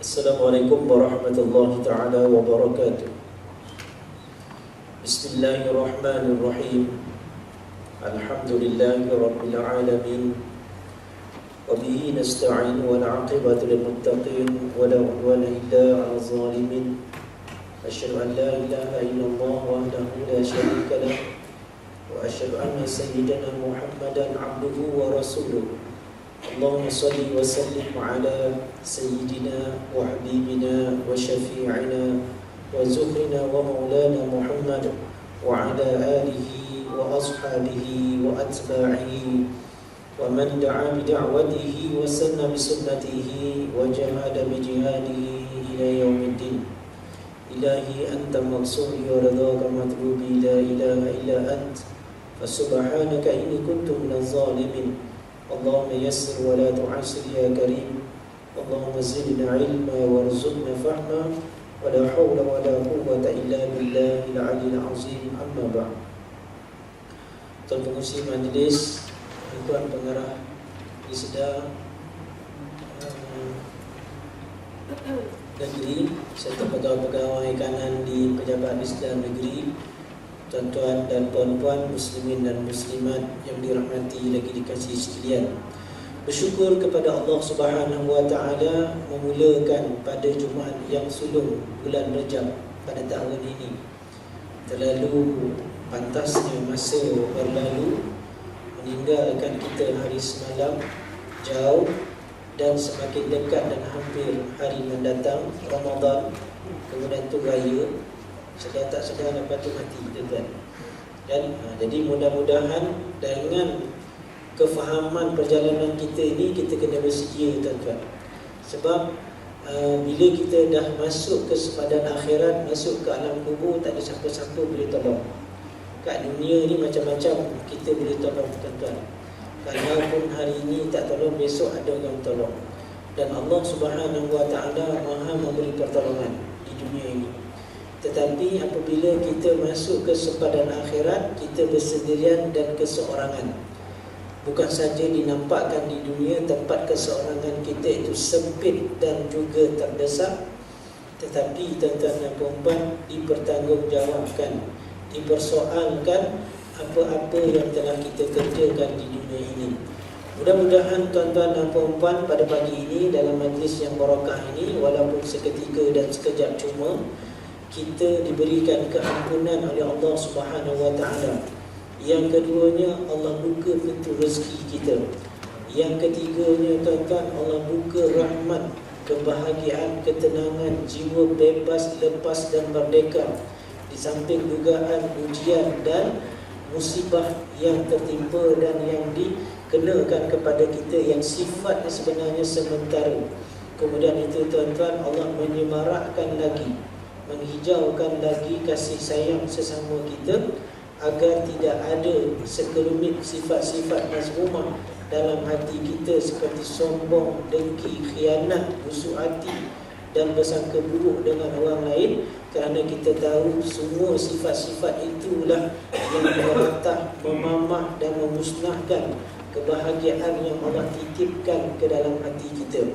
Assalamualaikum warahmatullahi ta'ala wabarakatuh. Bismillahirrahmanirrahim. Alhamdulillahi rabbil alamin. Wabihi nasta'in wal 'aqibatu lil muttaqin wa la 'udwana illa 'alal zalimin. Asyhadu an la ilaha illallah wahdahu la syarika lah wa asyhadu anna sayyidana Muhammadan 'abduhu wa rasuluh. Allahumma salli wa sallim ala sayyidina wa habibina wa syafi'ina wa zuhrina wa maulana Muhammad wa ala alihi wa ashabihi wa atba'ihi wa man da'a bi da'watihi wa sanna bi sunnatihi wa jahada bi jihadihi ila yaumiddin. Ilahi anta maqsudi wa ridhaka matlubi, la ilaha illa ant, fa subhanaka inni kuntu minaz zalimin. Allahumma yassir wa la tu'assir ya karim. Allahumma zidna ilma warzuqna fahma wa la hawla wa la quwwata illa billahil aliyyil azim. Amma ba'd. Tuan pengurusi majlis, tuan pengarah Isda negeri serta pegawai-pegawai kanan di Pejabat Isda negeri, tuan-tuan dan puan-puan muslimin dan muslimat yang dirahmati lagi dikasihi sekalian. Bersyukur kepada Allah Subhanahu wa taala memulakan pada Jumaat yang sulung bulan Rajab pada tahun ini. Terlalu pantasnya masa berlalu meninggalkan kita hari semalam jauh, dan semakin dekat dan hampir hari mendatang Ramadan, kemudian tu raya. Sedar tak sedar lepas tu mati, tuan-tuan. Dan jadi mudah-mudahan dengan kefahaman perjalanan kita ini, kita kena bersedia, tuan-tuan. Sebab bila kita dah masuk ke sepadan akhirat, masuk ke alam kubur, tak ada siapa-siapa boleh tolong. Kat dunia ni macam-macam kita boleh tolong, tuan-tuan. Kalaupun hari ini tak tolong, besok ada orang tolong. Dan Allah Subhanahu wa taala Maha memberi pertolongan di dunia ini. Tetapi apabila kita masuk ke sepadan akhirat, kita bersendirian dan keseorangan. Bukan saja dinampakkan di dunia tempat keseorangan kita itu sempit dan juga terdesak, tetapi tuan-tuan dan puan-puan, dipertanggungjawabkan, dipersoalkan apa-apa yang telah kita kerjakan di dunia ini. Mudah-mudahan tuan-tuan dan puan-puan pada pagi ini dalam majlis yang barakah ini, walaupun seketika dan sekejap cuma, kita diberikan keampunan oleh Allah Subhanahu wa taala. Yang keduanya, Allah buka pintu rezeki kita. Yang ketiganya, tuan-tuan, Allah buka rahmat, kebahagiaan, ketenangan, jiwa bebas, lepas dan merdeka. Di samping dugaan, ujian dan musibah yang tertimpa dan yang dikenakan kepada kita yang sifatnya sebenarnya sementara. Kemudian itu, tuan-tuan, Allah menyemarakkan lagi, menghijaukan lagi kasih sayang sesama kita, agar tidak ada sekelumit sifat-sifat mazmumah dalam hati kita seperti sombong, dengki, khianat, busuk hati dan bersangka buruk dengan orang lain. Kerana kita tahu semua sifat-sifat itulah yang meratah, memamah dan memusnahkan kebahagiaan yang Allah titipkan ke dalam hati kita.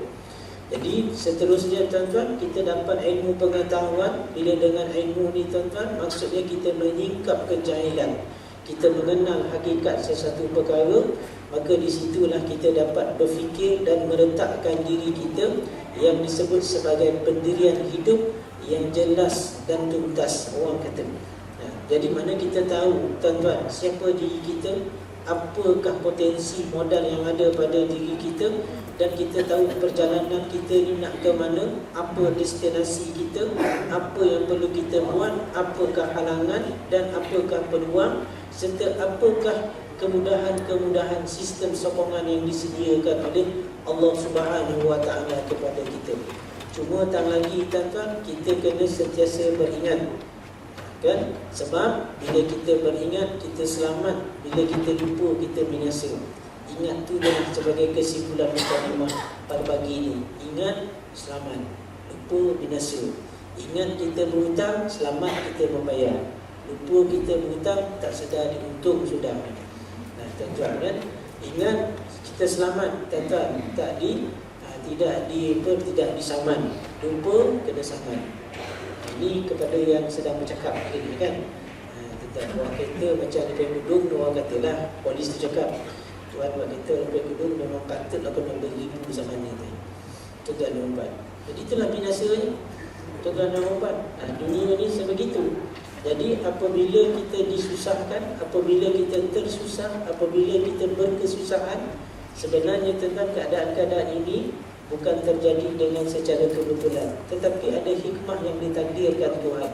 Jadi seterusnya, tuan-tuan, kita dapat ilmu pengetahuan. Bila dengan ilmu ni, tuan-tuan, maksudnya kita menyingkap kejahilan, kita mengenal hakikat sesuatu perkara. Maka di situlah kita dapat berfikir dan meletakkan diri kita yang disebut sebagai pendirian hidup yang jelas dan tuntas, orang kata. Jadi mana kita tahu, tuan-tuan, siapa diri kita, apakah potensi modal yang ada pada diri kita, dan kita tahu perjalanan kita ni nak ke mana, apa destinasi kita, apa yang perlu kita buat, apakah halangan dan apakah peluang, serta apakah kemudahan-kemudahan sistem sokongan yang disediakan oleh Allah Subhanahu wa taala kepada kita. Cuma tak lagi, tuan-tuan, kita kena sentiasa beringat, kan? Sebab bila kita beringat, kita selamat. Bila kita lupa, kita binasa. Ingat tu adalah sebagai kesimpulan mukadimah pada pagi ini. Ingat, selamat. Lupa, binasa. Ingat kita berhutang, selamat kita membayar. Lupa kita berhutang, tak sedar diuntung sudah. Tuan-tuan, kan? Ingat kita selamat, tuan-tuan, tidak disaman. Lupa kena saman. Ini kepada yang sedang bercakap ini kan. Tentang buat kereta macam lebih kudung, orang katalah polis tu cakap, tuan buat kereta lebih kudung memang patutlah kena beribu zaman ni tu. Tuan dan puan. Jadi itulah binasanya. Tuan dan puan. Dunia ni sebegitu. Jadi apabila kita disusahkan, apabila kita tersusah, apabila kita berkesusahan, sebenarnya tentang keadaan-keadaan ini bukan terjadi dengan secara kebetulan, tetapi ada hikmah yang ditakdirkan Tuhan.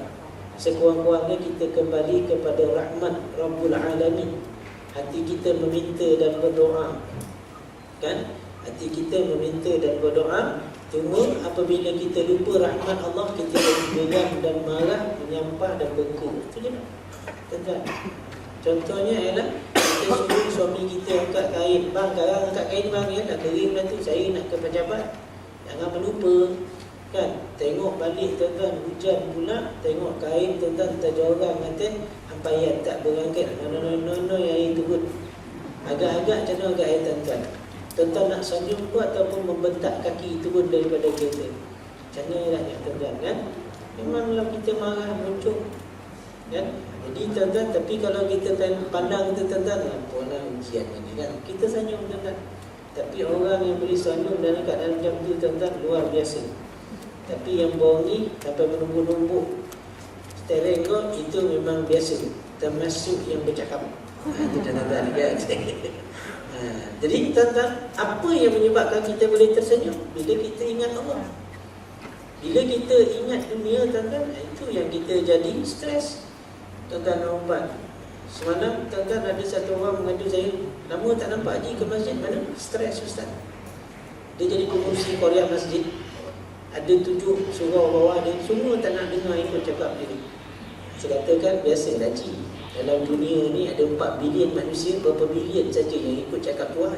Sekurang-kurangnya kita kembali kepada rahmat Rabbul Alamin. Hati kita meminta dan berdoa, kan? Hati kita meminta dan berdoa. Cuma apabila kita lupa rahmat Allah, kita jadi geram dan marah, menyampah dan bengkok. Itu je lah. Tuan-tuan. Contohnya ialah kita suruh suami kita angkat kain. Bang, sekarang angkat kain bang ya, nak kering dah tu, saya nak ke pejabat. Jangan melupa. Kan? Tengok balik tuan-tuan, hujan pula, tengok kain tuan-tuan terjorang kata ampayan tak berangkat. No yang itu pun. Agak-agak macam mana agak air tuan-tuan. Tuan-tuan nak sanjung pun ataupun membentak kaki turun daripada kereta. Macam mana lah ya tuan-tuan kan? Memanglah kita marah muncul kan? Jadi tuan-tuan, tapi kalau kita pandang tu tuan-tuan, apalah ujian ni kan? Kita sanjung tuan-tuan. Tapi orang yang boleh sanjung dalam keadaan macam tu tuan-tuan luar biasa. Tapi yang bawah ni sampai menumbuk-numbuk steering kau, itu memang biasa. Termasuk yang bercakap. Itu tuan-tuan kan? Jadi tuan-tuan, apa yang menyebabkan kita boleh tersenyum? Bila kita ingat Allah. Bila kita ingat dunia tuan-tuan, itu yang kita jadi stres. Tuan-tuan dan puan, semalam tuan-tuan ada satu orang mengadu saya, lama tak nampak haji ke masjid. Mana? Stres ustaz. Dia jadi pengurusi Korea masjid. Ada 7 surau bawah dia, semua tak nak dengar ikut cakap dia. Saya katakan biasa haji. Dalam dunia ni ada 4 bilion manusia, berapa bilion saja yang ikut cakap Tuhan.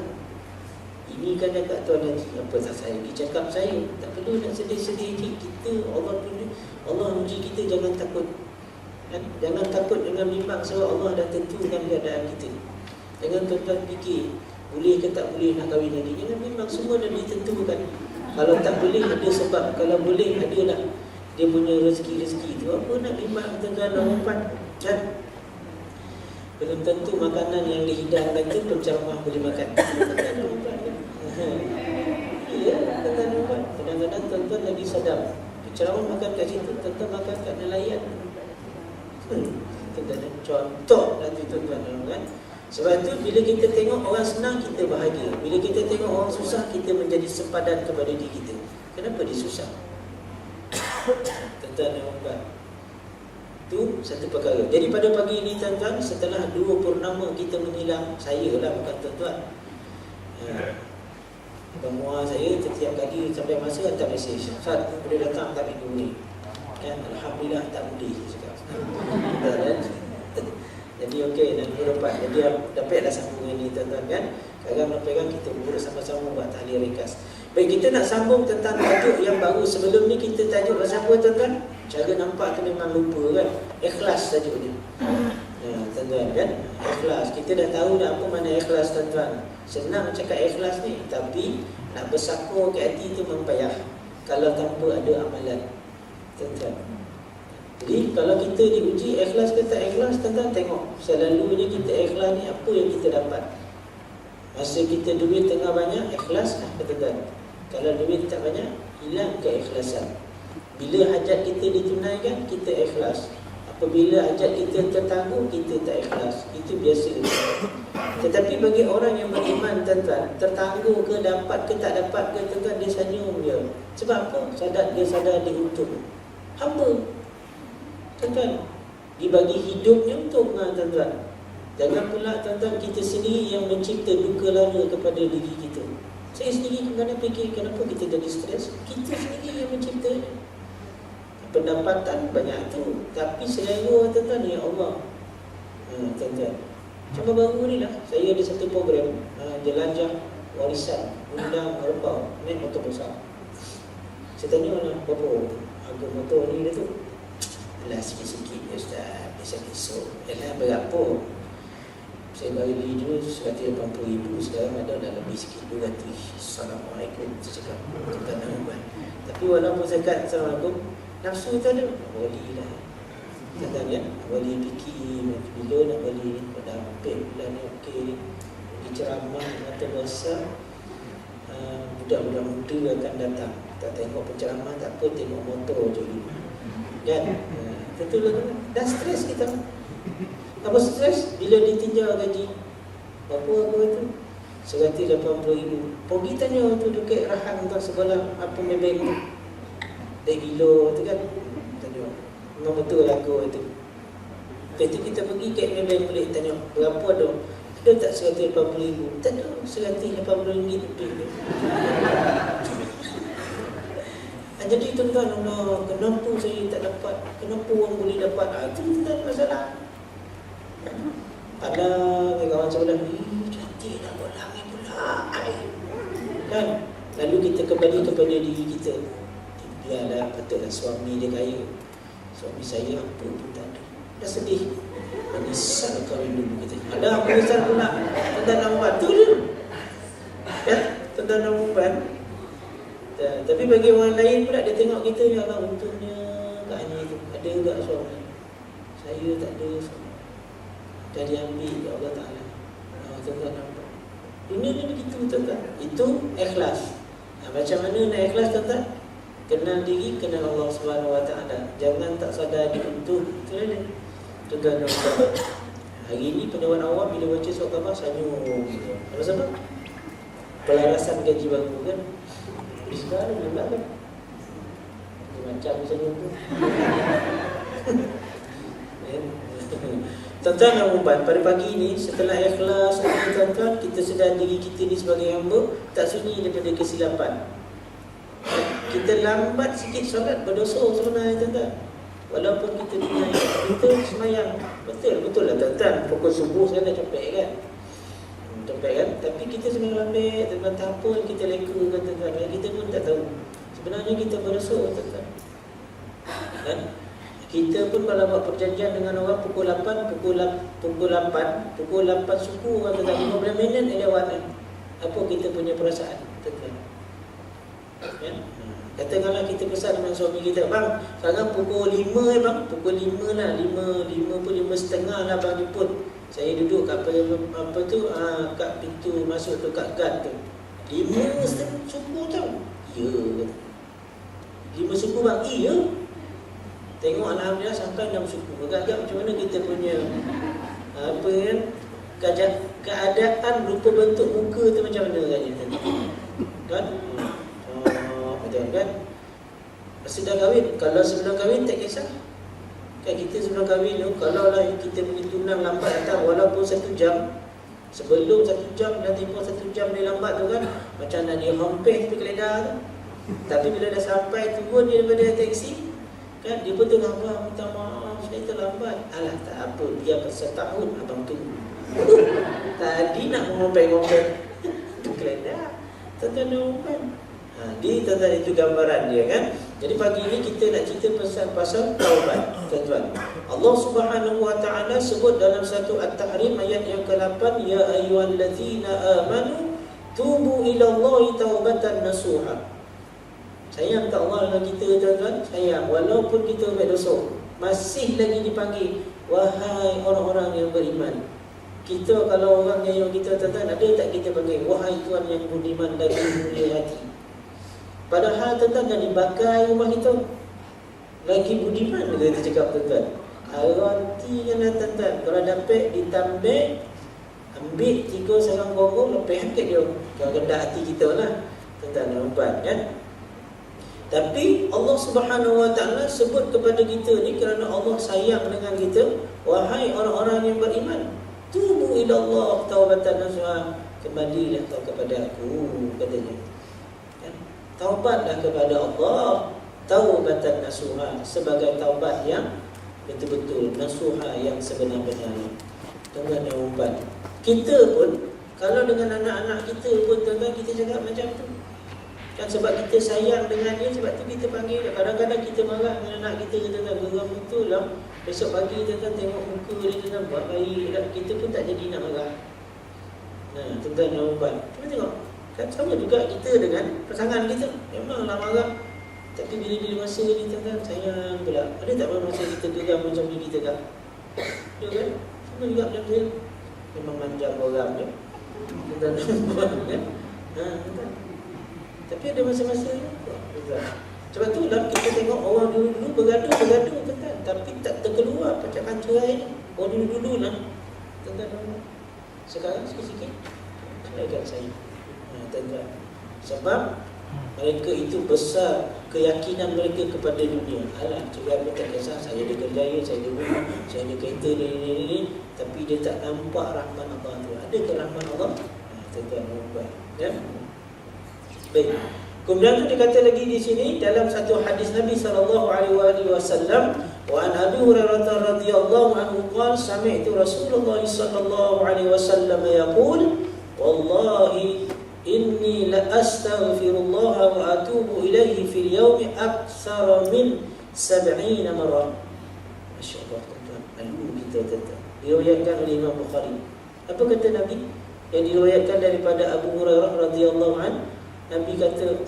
Ini kan cakap Tuhan Haji. Apa tak saya dicakap saya? Tak perlu nak sedih-sedih. Kita Allah punya, Allah uji kita, jangan takut. Jangan takut dengan bimbang sebab Allah dah tentukan keadaan kita. Jangan tuan-tuan fikir boleh ke tak boleh nak kahwin lagi. Jangan bimbang, semua dah ditentukan. Kalau tak boleh ada sebab, kalau boleh adalah dia punya rezeki-rezeki tu. Apa nak bimbang tuan-tuan dan puan? Kan? Belum tentu makanan yang dihidangkan itu penceramah boleh makan. Ya, tuan-tuan. Kadang-kadang tuan-tuan lagi sadar. Penceramah makan kat situ, tuan-tuan makan kat nelayan. Tuan-tuan, contoh nanti tuan-tuan kan. Sebab itu bila kita tengok orang senang, kita bahagia. Bila kita tengok orang susah, kita menjadi sempadan kepada diri kita. Kenapa dia susah? Tuan-tuan dan puan, itu satu perkara. Jadi pada pagi ini tuan-tuan, setelah 2 purnama kita menghilang, saya lah bukan tuan-tuan, Pemua saya setiap kali sampai masa hantar mesej, Ustaz boleh datang tak minggu ni? Kan? Alhamdulillah tak boleh, saya cakap. Jadi okey, dan dapat. Jadi dapatlah sambungan ni tuan-tuan kan. Sekarang pegang kita urus sama-sama buat tahlil ringkas. Baik, kita nak sambung tentang tajuk yang baru. Sebelum ni kita tajuk pasal apa tuan-tuan? Cara nampak tu memang lupa kan. Ikhlas tajuknya. Tuan-tuan kan, ikhlas. Kita dah tahu dah apa mana ikhlas tuan-tuan. Senang cakap ikhlas ni, tapi nak bersakur ke hati tu memang payah kalau tanpa ada amalan tuan-tuan. Jadi kalau kita diuji ikhlas ke tak ikhlas, tuan-tuan tengok selalunya kita ikhlas ni apa yang kita dapat. Masa kita duit tengah banyak, ikhlas lah tuan-tuan. Kalau duit tak banyak, hilang keikhlasan. Bila hajat kita ditunaikan, kita ikhlas. Apabila hajat kita tertangguh, kita tak ikhlas. Itu biasa. Tetapi bagi orang yang beriman tuan-tuan, tertangguh ke, dapat ke tak dapat ke tuan-tuan, dia senyum dia. Sebab apa? Dia sadar dia untung. Hamba tuan-tuan, dibagi hidupnya untuk tuan-tuan. Jangan pula tuan-tuan kita sendiri yang mencipta duka lara kepada diri kita. Saya sendiri kadang-kadang fikir kenapa kita jadi stres. Kita sendiri yang menciptanya. Pendapatan banyak tu, tapi selera tuan-tuan ya Allah. Tuan-tuan, cuma baru ni lah saya ada satu program jelajah warisan, undang herbau, naik motor besar. Saya tanya lah, berapa harga motor ni dia tu? Alah sikit-sikit ya Ustaz, besok-besok. Alah berapa? Saya bagi dulu 180,000, sekarang ada dah lebih sikit 200. Assalamualaikum, saya cakap tuan dan puan. Tapi walaupun saya kata Assalamualaikum, nafsu itu ada, boleh lah. Kata dia, boleh fikir bila nak boleh dapat bulan ni okey ni. Pergi ceramah mata besar, budak-budak muda akan datang. Tak tengok penceramah tak apa, tengok motor je dulu. Dan betul lah, dah stres kita. Apa stres? Bila ditinjau gaji berapa aku kata 180,000. Pergi tanya tu dekat Rahang tu sebelah apa mebel tu, dah gila tu kan. Tanya memang betul lah aku tu. Lepas tu kita pergi kat mebel boleh tanya berapa ada. Ada tak 180,000? Tak ada, RM180 lebih. Jadi tuan-tuan, kenapa saya tak dapat? Kenapa orang boleh dapat? Itu tak masalah. Ada kawan sebelah ni, cantik nak buat langit pula. Kan? Lalu kita kembali kepada diri kita. Biarlah, patutlah suami dia kaya. Suami saya apa pun tak ada. Dah sedih. Menyesal kahwin dulu kita. Ada menyesal pula. Tuan-tuan nak buat tu je. Ya? Tuan-tuan nak buat. Tapi bagi orang lain pula, dia tengok kita ni, Allah untungnya Kak Ani tu ada tak suami. Saya tak ada suami. Dah diambil ya Allah Ta'ala. Tuan-tuan nampak dunia ni begitu tuan-tuan. Itu ikhlas. Macam mana nak ikhlas tuan-tuan? Kenal diri, kenal Allah Subhanahu Wa Ta'ala. Jangan tak sadar diuntung. Itu dia. Tuan-tuan nampak. Hari ni pendapat awam bila baca surat khabar senyum. Apa sebab? Pelarasan gaji baru kan. Di sekarang belum kan. Macam senyum tu. Tuan-tuan dan puan, pada pagi ini setelah ikhlas tuan-tuan, kita sedar diri kita ni sebagai hamba tak sunyi daripada kesilapan. Kita lambat sikit solat berdosa sebenarnya tuan-tuan. Walaupun kita tunai, kita semayang. Betul lah tuan-tuan, pukul subuh saya dah capek kan. Capek kan? Tapi kita semayang lambat, tuan-tuan tak apa kita leka kan tuan-tuan. Kita pun tak tahu. Sebenarnya kita berdosa tuan-tuan. Kan? Kita pun kalau buat perjanjian dengan orang pukul 8 suku orang kata 15 minit lewat kan. Apa kita punya perasaan tuan-tuan? Ya? Katakanlah kita pesan dengan suami kita, bang, sekarang pukul 5 bang, pukul 5 lah, 5 pun 5.30 lah bang jemput. Saya duduk kat apa tu, kat pintu masuk tu, kat guard tu. 5.30 suku tau. Ya. 5 suku bang, iya. Tengok alhamdulillah sampai 6 suku. Agak-agak macam mana kita punya apa kan, keadaan rupa bentuk muka tu macam mana kan? Betul kan? Sudah kahwin, kalau sebelum kahwin tak kisah. Kan kita sebelum kahwin tu, kalau lah kita punya tunang lambat datang walaupun 1 jam, sebelum 1 jam dan tempoh 1 jam dia lambat tu kan, macam nak dia hampir tepi keledar tu. Tapi bila dah sampai turun dia daripada teksi kan, dia pun tengah abang minta maaf saya terlambat. Alah tak apa, dia setahun abang tunggu. Tadi nak ngompel-ngompel tu keledar. Tuan-tuan kan. Tuan-tuan itu gambaran dia kan. Jadi pagi ini kita nak cerita pasal taubat tuan-tuan. Allah Subhanahu Wa Ta'ala sebut dalam satu At-Tahrim ayat yang ke-8, ya ayyuhallazina amanu tubu ila Allahi taubatan nasuha. Sayang tak Allah dengan kita tuan-tuan? Sayang, walaupun kita buat dosa, masih lagi dipanggil wahai orang-orang yang beriman. Kita kalau orang yang kita tuan-tuan, ada tak kita panggil wahai Tuhan yang beriman dan mulia hati? Padahal tuan-tuan dah dibakar rumah kita, lagi budiman kita cakap tuan-tuan. Artinya tuan-tuan, kalau dapat ditambah, ambil 3 sarang gogong, lepas angkat dia. Kalau rendah hati kita lah tuan-tuan dan puan kan. Tapi Allah Subhanahu Wa Ta'ala sebut kepada kita ni kerana Allah sayang dengan kita. Wahai orang-orang yang beriman, tubu ila Allah taubatan nasuha, kembalilah kau kepada aku, katanya. Taubatlah kepada Allah taubatan nasuha, sebagai taubat yang betul-betul nasuha, yang sebenar-benarnya. Tuan-tuan dan puan, kita pun kalau dengan anak-anak kita pun tuan-tuan, kita cakap macam tu kan, sebab kita sayang dengan dia, sebab tu kita panggil dia. Kadang-kadang kita marah dengan anak kita, tuan-tuan, geram betul lah. Besok pagi tuan-tuan tengok muka dia tuan-tuan buat baik, kita pun tak jadi nak marah. Nah, tuan-tuan dan puan, cuba tengok. Kan sama juga kita dengan pasangan kita. Memanglah marah. Tapi bila-bila masa ni tuan-tuan sayang pula. Ada tak masa kita geram macam ni kita kan? Ada kan? Sama juga macam saya. Memang manjang orang je. Tuan-tuan dan puan kan? Tuan-tuan. Tapi ada masa-masa ni tuan-tuan. Sebab tu lah kita tengok orang dulu-dulu bergaduh tuan-tuan. Tapi tak terkeluar pecahan cerai ni. Orang dulu-dulu lah tuan-tuan. Sekarang sikit-sikit ceraikan saya. Tuan-tuan. Sebab mereka itu besar keyakinan mereka kepada dunia. Alah, cerai pun tak kisah, saya ada kerjaya, saya ada rumah, saya ada kereta ni. Tapi dia tak nampak rahmat Allah tu. Adakah rahmat Allah? Tuan-tuan dan ya? Baik. Kemudian tu dikata lagi di sini dalam satu hadis Nabi sallallahu alaihi wasallam, wa an Abi Hurairah radhiyallahu anhu qala sami'tu Rasulullah sallallahu alaihi wasallam yaqul wallahi inni la astaghfirullah wa atubu ilaihi fil yawmi aktsara min 70 marrah. Masya-Allah tuan-tuan. Lalu kita tuan-tuan. Diriwayatkan oleh Imam Bukhari. Apa kata Nabi? Yang diriwayatkan daripada Abu Hurairah radhiyallahu anhu, Nabi kata,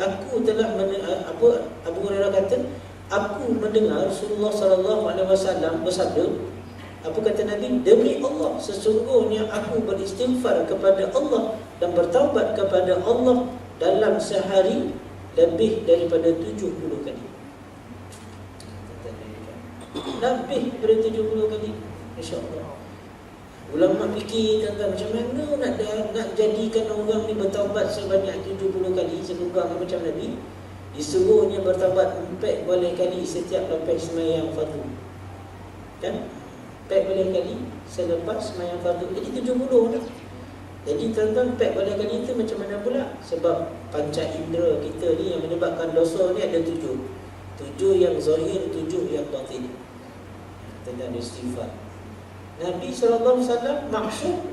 Abu Hurairah kata, aku mendengar Rasulullah sallallahu alaihi wasallam bersabda. Apa kata Nabi? Demi Allah, sesungguhnya aku beristighfar kepada Allah dan bertaubat kepada Allah dalam sehari lebih daripada 70 kali. Lebih daripada 70 kali. Insya-Allah. Ulama fikir tentang macam mana nak jadikan orang ni bertaubat sebanyak 70 kali sekurang macam Nabi. Disuruhnya bertaubat 4 kali setiap lepas sembahyang fardu. Kan? 4 kali selepas sembahyang fardu. Jadi 70 dah. Jadi tuan-tuan 4 kali itu macam mana pula? Sebab panca indera kita ni yang menyebabkan dosa ni ada 7. 7 yang zahir, 7 yang batin. Tentang istighfar. Nabi SAW maksud,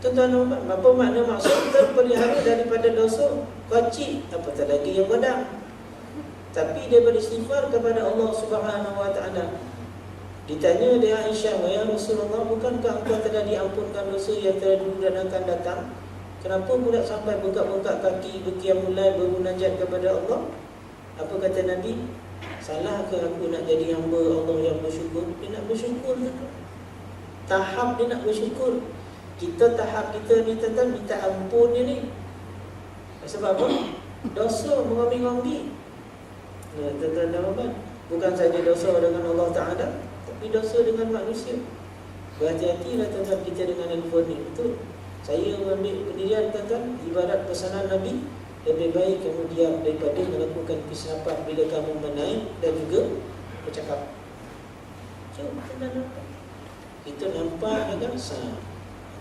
tuan-tuan, apa makna maksud? Terpelihara daripada dosa kecil, apatah lagi yang besar. Tapi dia beristighfar kepada Allah Subhanahu Wa Taala. Ditanya dia Aisyah, ya Rasulullah, bukankah engkau telah diampunkan dosa yang telah dulu dan akan datang? Kenapa pula sampai bengkak-bengkak kaki berqiyamul lail bermunajat kepada Allah? Apa kata Nabi? Salahkah aku nak jadi hamba Allah yang bersyukur? Dia nak bersyukur tu. Tahap dia nak bersyukur. Kita tahap kita ni tentang minta ampun dia ni. Sebab apa? Dosa mengambil-ambil. Tuan-tuan, bukan saja dosa dengan Allah Ta'ala, tapi dosa dengan manusia. Berhati-hatilah tuan-tuan kita dengan handphone ni. Betul. Saya mengambil pendirian tuan-tuan, ibarat pesanan Nabi, lebih baik kamu diam daripada melakukan pisapan bila kamu menaik dan juga bercakap. So, tuan-tuan, kita nampak kan sah.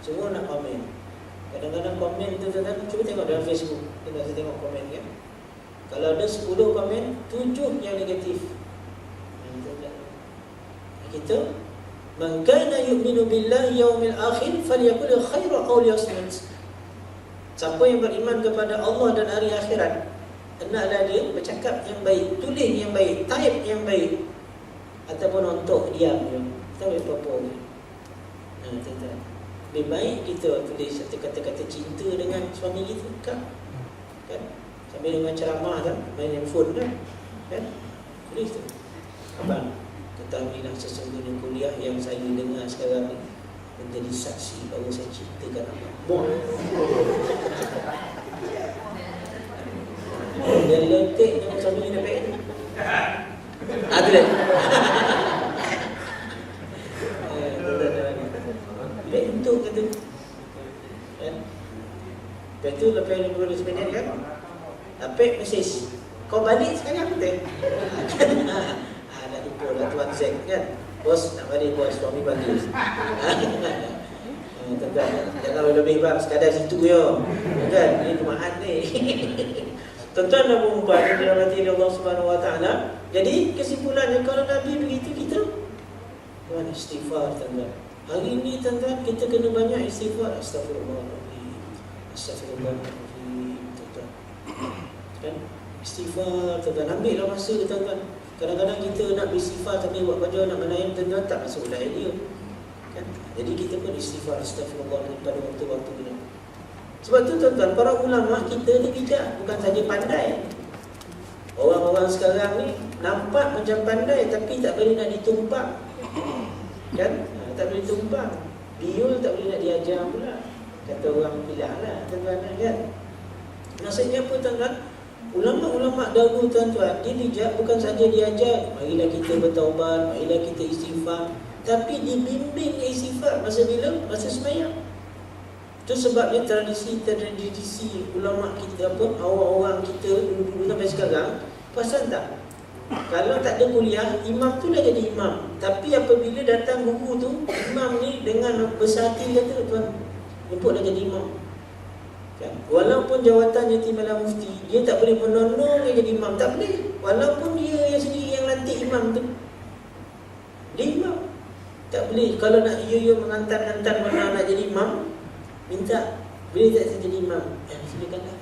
Semua nak komen. Kadang-kadang komen tu tuan-tuan, cuba tengok dalam Facebook. Kita tengok komen kan. Kalau ada 10 komen, 7 yang negatif. Kita man kana yu'minu billahi yaumil akhir falyaqul khairan aw liyasmut. Siapa yang beriman kepada Allah dan hari akhirat, hendaklah dia bercakap yang baik, tulis yang baik, type yang baik, ataupun untuk diam je. Tak boleh apa-apa. Tuan-tuan, lebih baik kita tulis satu kata-kata cinta dengan suami kita kan? Sambil dengan ceramah kan, main handphone kan? Tulis tu. Abang, ketahuilah sesungguhnya kuliah yang saya dengar sekarang ni menjadi saksi bahawa saya cintakan abang. Dia letek dengan suami ni dapat ni. Ada tak? Bentuk kata kan? Lepas tu lepas 15 minit kan, dapat mesej, kau balik sekarang betul? Dah lupa lah Tuan Zack kan, bos nak balik, bos suami balik. Jangan lebih bang, sekadar situ yo kan, ini rumahan ni. Tuan-tuan dan puan-puan yang dirahmati Allah Subhanahu Wa Taala. Jadi kesimpulannya, kalau Nabi begitu, kita tuan istighfar tuan-tuan. Hari ini tuan-tuan kita kena banyak istighfar. Astagfirullahaladzim, astagfirullahaladzim tuan-tuan. Kan? Istighfar tuan-tuan. Ambillah masa tuan-tuan. Kadang-kadang kita nak beristighfar tapi buat baju nak menayam tuan-tuan tak masuk dalam dia kan? Jadi kita pun istighfar astagfirullah pada waktu-waktu ini. Sebab tu tuan-tuan, para ulama kita ni bijak, bukan saja pandai. Orang-orang sekarang ni nampak macam pandai tapi tak boleh nak ditumpak kan? Tak boleh tumpang. Biul tak boleh nak diajar pula. Kata orang pilah lah tuan-tuan kan? Maksudnya apa tuan-tuan? Ulama-ulama dahulu tuan-tuan, dia bijak bukan saja diajar, marilah kita bertaubat, marilah kita istighfar, tapi dibimbing istighfar masa bila? Masa sembahyang. Itu sebabnya tradisi ulama kita apa, orang-orang kita dulu sampai sekarang, perasan tak? Kalau tak ada kuliah, imam tu dah jadi imam. Tapi apabila datang guru tu, imam ni dengan besar hati kata, tuan, jemput dah jadi imam kan? Walaupun jawatannya timbalan mufti, dia tak boleh menonong dia jadi imam, tak boleh. Walaupun dia yang sendiri yang lantik imam tu, dia imam, tak boleh. Kalau nak mengantar-antar mana nak jadi imam, minta, boleh tak saya jadi imam? Silakanlah.